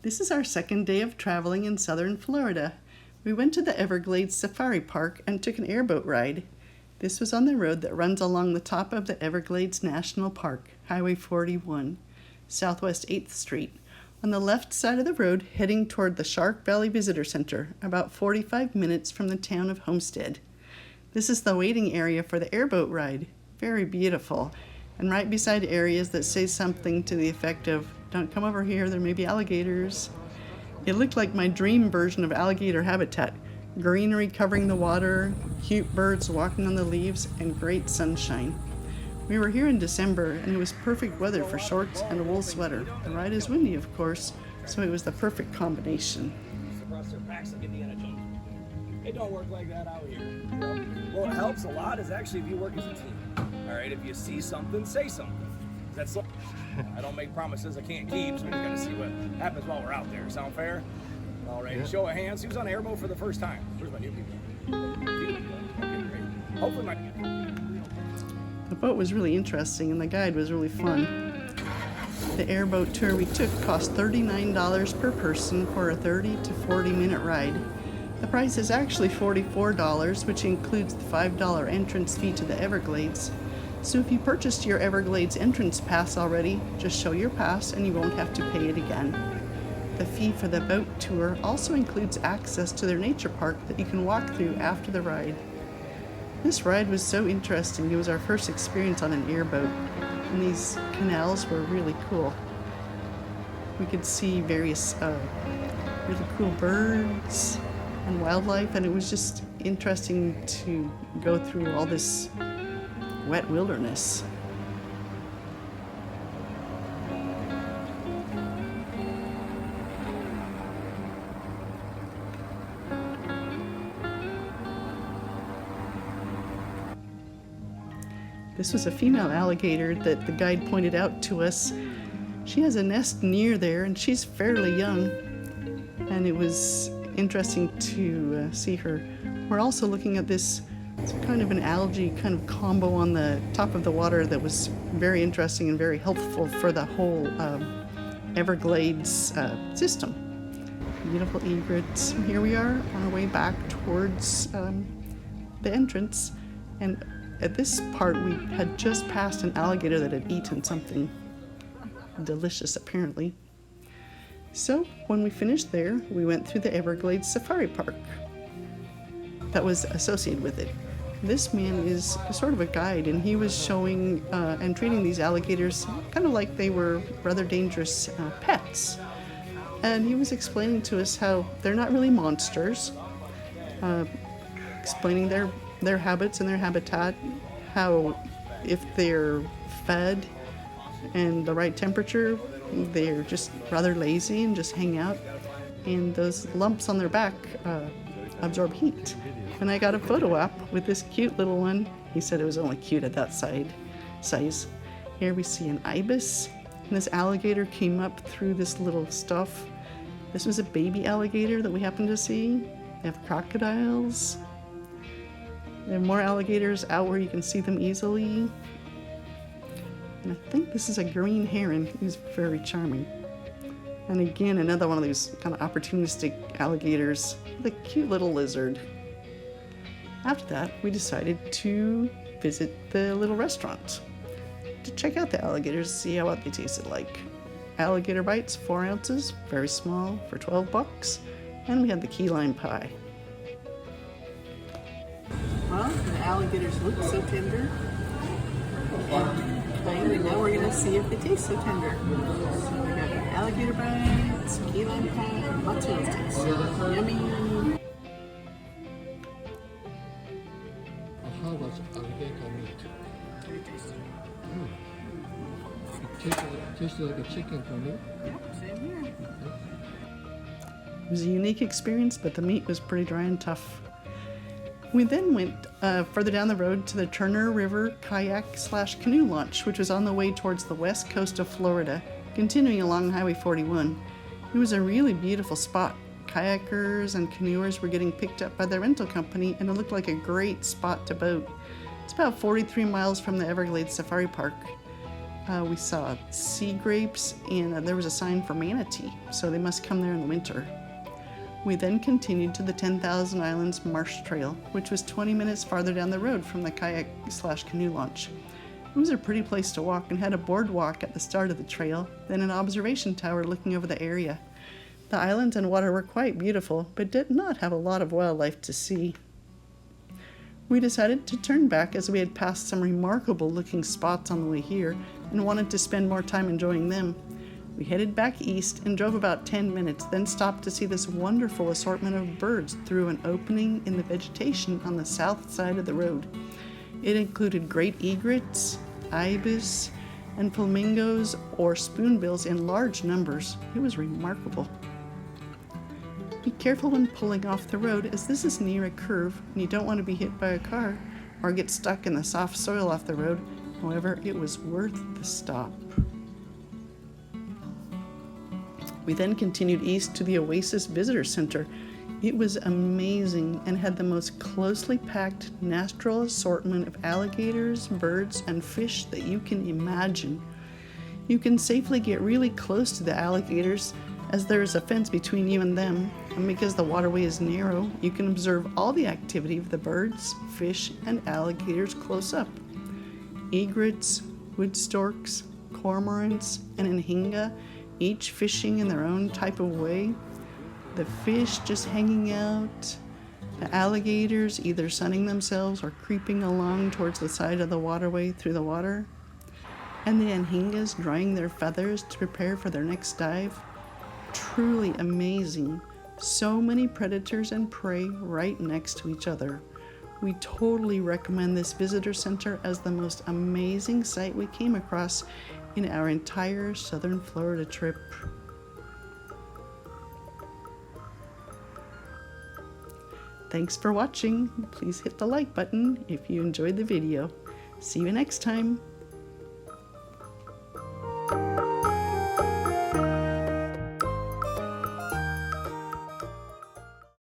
This is our second day of traveling in southern Florida. We went to the Everglades Safari Park and took an airboat ride. This was on the road that runs along the top of the Everglades National Park, Highway 41, Southwest 8th Street, on the left side of the road heading toward the Shark Valley Visitor Center, about 45 minutes from the town of Homestead. This is the waiting area for the airboat ride. Very beautiful, and right beside areas that say something to the effect of, "Don't come over here, there may be alligators." It looked like my dream version of alligator habitat. Greenery covering the water, cute birds walking on the leaves, and great sunshine. We were here in December, and it was perfect weather for shorts and a wool sweater. The ride is windy, of course, so it was the perfect combination. It don't work like that out here. Well, it helps a lot is actually if you work as a team. All right, if you see something, say something. That's I don't make promises I can't keep, so we just gotta see what happens while we're out there. Sound fair? All right, yeah. Show of hands. Who's on airboat for the first time? Where's my new people? Okay, great. Hopefully The boat was really interesting and the guide was really fun. The airboat tour we took cost $39 per person for a 30 to 40 minute ride. The price is actually $44, which includes the $5 entrance fee to the Everglades. So if you purchased your Everglades entrance pass already, just show your pass and you won't have to pay it again. The fee for the boat tour also includes access to their nature park that you can walk through after the ride. This ride was so interesting. It was our first experience on an airboat, and these canals were really cool. We could see various really cool birds and wildlife, and it was just interesting to go through all this wet wilderness. This was a female alligator that the guide pointed out to us. She has a nest near there and she's fairly young, and it was interesting to see her. We're also looking at this kind of an algae kind of combo on the top of the water that was very interesting and very helpful for the whole Everglades system. Beautiful egrets. Here we are on our way back towards the entrance, and at this part we had just passed an alligator that had eaten something delicious apparently. So when we finished there, we went through the Everglades Safari Park that was associated with it. This man is sort of a guide, and he was showing and treating these alligators kind of like they were rather dangerous pets. And he was explaining to us how they're not really monsters, explaining their habits and their habitat, how if they're fed and the right temperature, they're just rather lazy and just hang out, and those lumps on their back absorb heat. And I got a photo op with this cute little one. He said it was only cute at that size. Here we see an ibis, and this alligator came up through this little stuff. This was a baby alligator that we happened to see. They have crocodiles. There are more alligators out where you can see them easily. And I think this is a green heron. He's very charming. And again, another one of these kind of opportunistic alligators with a cute little lizard. After that, we decided to visit the little restaurant to check out the alligators, see what they tasted like. Alligator bites, 4 ounces, very small, for $12. And we had the key lime pie. Well, the alligators look so tender. And now we're gonna see if they taste so tender. So we got alligator bites, key lime pie, mozzarella sticks. Yummy! How was alligator meat? Very tasty. It tasted like a chicken for me. Yep, same here. It was a unique experience, but the meat was pretty dry and tough. We then went further down the road to the Turner River kayak/canoe launch, which was on the way towards the west coast of Florida, continuing along Highway 41. It was a really beautiful spot. Kayakers and canoers were getting picked up by the rental company, and it looked like a great spot to boat. It's about 43 miles from the Everglades Safari Park. We saw sea grapes, and there was a sign for manatee, so they must come there in the winter. We then continued to the 10,000 Islands Marsh Trail, which was 20 minutes farther down the road from the kayak/canoe launch. It was a pretty place to walk and had a boardwalk at the start of the trail, then an observation tower looking over the area. The islands and water were quite beautiful, but did not have a lot of wildlife to see. We decided to turn back as we had passed some remarkable looking spots on the way here and wanted to spend more time enjoying them. We headed back east and drove about 10 minutes, then stopped to see this wonderful assortment of birds through an opening in the vegetation on the south side of the road. It included great egrets, ibis, and flamingos or spoonbills in large numbers. It was remarkable. Be careful when pulling off the road, as this is near a curve and you don't want to be hit by a car or get stuck in the soft soil off the road. However, it was worth the stop. We then continued east to the Oasis Visitor Center. It was amazing and had the most closely packed natural assortment of alligators, birds, and fish that you can imagine. You can safely get really close to the alligators, as there is a fence between you and them, and because the waterway is narrow, you can observe all the activity of the birds, fish, and alligators close up. Egrets, wood storks, cormorants, and anhinga, each fishing in their own type of way. The fish just hanging out, the alligators either sunning themselves or creeping along towards the side of the waterway through the water, and the anhingas drying their feathers to prepare for their next dive. Truly amazing. So many predators and prey right next to each other. We totally recommend this visitor center as the most amazing sight we came across in our entire southern Florida trip. Thanks for watching. Please hit the like button if you enjoyed the video. See you next time.